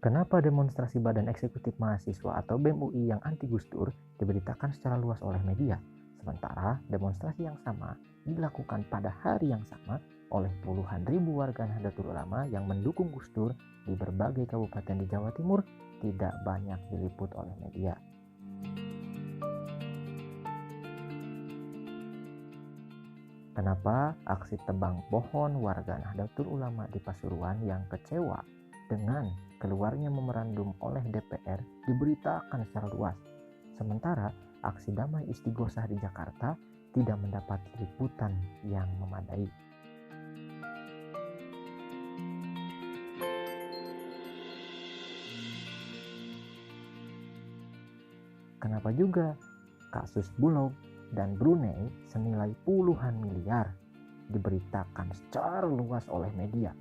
Kenapa demonstrasi Badan Eksekutif Mahasiswa atau BEM UI yang anti Gus Dur diberitakan secara luas oleh media, sementara demonstrasi yang sama dilakukan pada hari yang sama oleh puluhan ribu warga Nahdlatul Ulama yang mendukung Gus Dur di berbagai kabupaten di Jawa Timur tidak banyak diliput oleh media. Kenapa aksi tebang pohon warga Nahdlatul Ulama di Pasuruan yang kecewa dengan keluarnya memorandum oleh DPR diberitakan secara luas, sementara aksi damai istighosah di Jakarta tidak mendapat liputan yang memadai? Kenapa juga kasus Bulog dan Brunei senilai puluhan miliar diberitakan secara luas oleh media,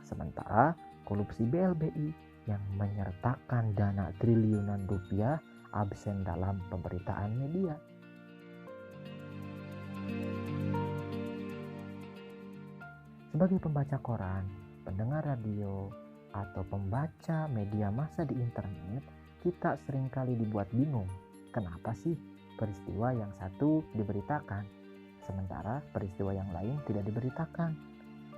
sementara korupsi BLBI yang menyertakan dana triliunan rupiah absen dalam pemberitaan media? Sebagai pembaca koran, pendengar radio, atau pembaca media massa di internet, kita seringkali dibuat bingung. Kenapa sih peristiwa yang satu diberitakan, sementara peristiwa yang lain tidak diberitakan?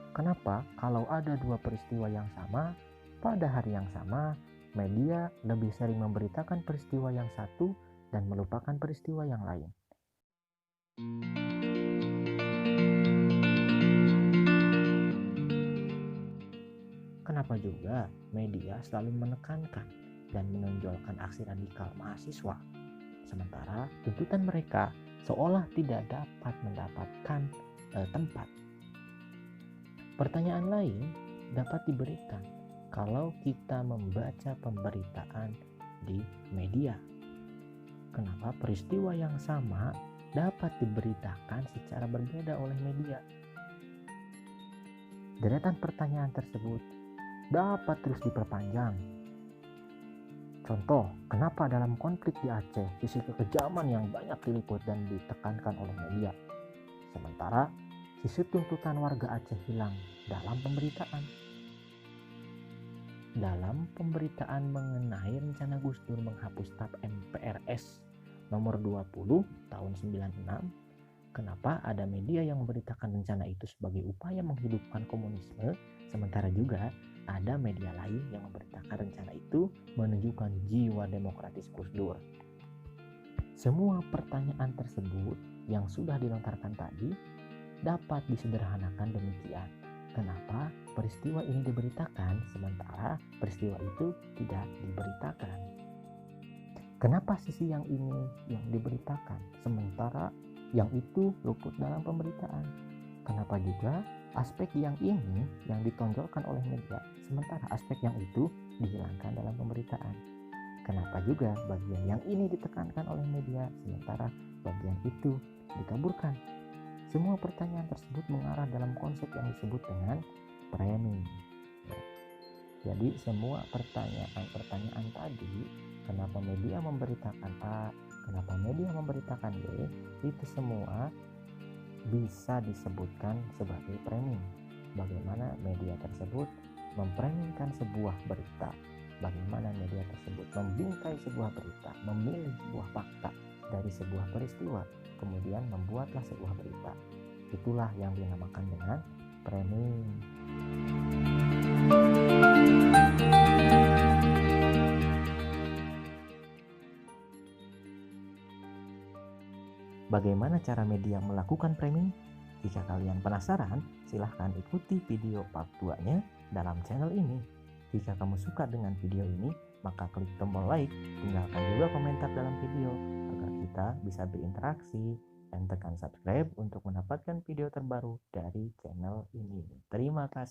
Kenapa kalau ada dua peristiwa yang sama, pada hari yang sama, media lebih sering memberitakan peristiwa yang satu dan melupakan peristiwa yang lain? Kenapa juga media selalu menekankan dan menonjolkan aksi radikal mahasiswa, sementara tuntutan mereka seolah tidak dapat mendapatkan tempat? Pertanyaan lain dapat diberikan kalau kita membaca pemberitaan di media. Kenapa peristiwa yang sama dapat diberitakan secara berbeda oleh media? Deretan pertanyaan tersebut dapat terus diperpanjang. Contoh, kenapa dalam konflik di Aceh sisi kekejaman yang banyak diliput dan ditekankan oleh media, sementara sisi tuntutan warga Aceh hilang dalam pemberitaan? Dalam pemberitaan mengenai rencana Gus Dur menghapus TAP MPRS nomor 20 tahun 96, kenapa ada media yang memberitakan rencana itu sebagai upaya menghidupkan komunisme, sementara juga ada media lain yang memberitakan rencana itu menunjukkan jiwa demokratis Gus Dur? Semua pertanyaan tersebut yang sudah dilontarkan tadi dapat disederhanakan demikian. Kenapa peristiwa ini diberitakan sementara peristiwa itu tidak diberitakan? Kenapa sisi yang ini yang diberitakan sementara yang itu luput dalam pemberitaan? Kenapa juga aspek yang ini yang ditonjolkan oleh media sementara aspek yang itu dihilangkan dalam pemberitaan? Kenapa juga bagian yang ini ditekankan oleh media sementara bagian itu dikaburkan? Semua pertanyaan tersebut mengarah dalam konsep yang disebut dengan framing. Jadi semua pertanyaan tadi, kenapa media memberitakan A, kenapa media memberitakan B, itu semua bisa disebutkan sebagai framing. Bagaimana media tersebut memframingkan sebuah berita, bagaimana media tersebut membingkai sebuah berita, memilih sebuah fakta dari sebuah peristiwa, kemudian membuatlah sebuah berita. Itulah yang dinamakan dengan framing. Bagaimana cara media melakukan framing? Jika kalian penasaran, silahkan ikuti video part 2-nya dalam channel ini. Jika kamu suka dengan video ini, maka klik tombol like, tinggalkan juga komentar dalam video agar kita bisa berinteraksi, dan tekan subscribe untuk mendapatkan video terbaru dari channel ini. Terima kasih.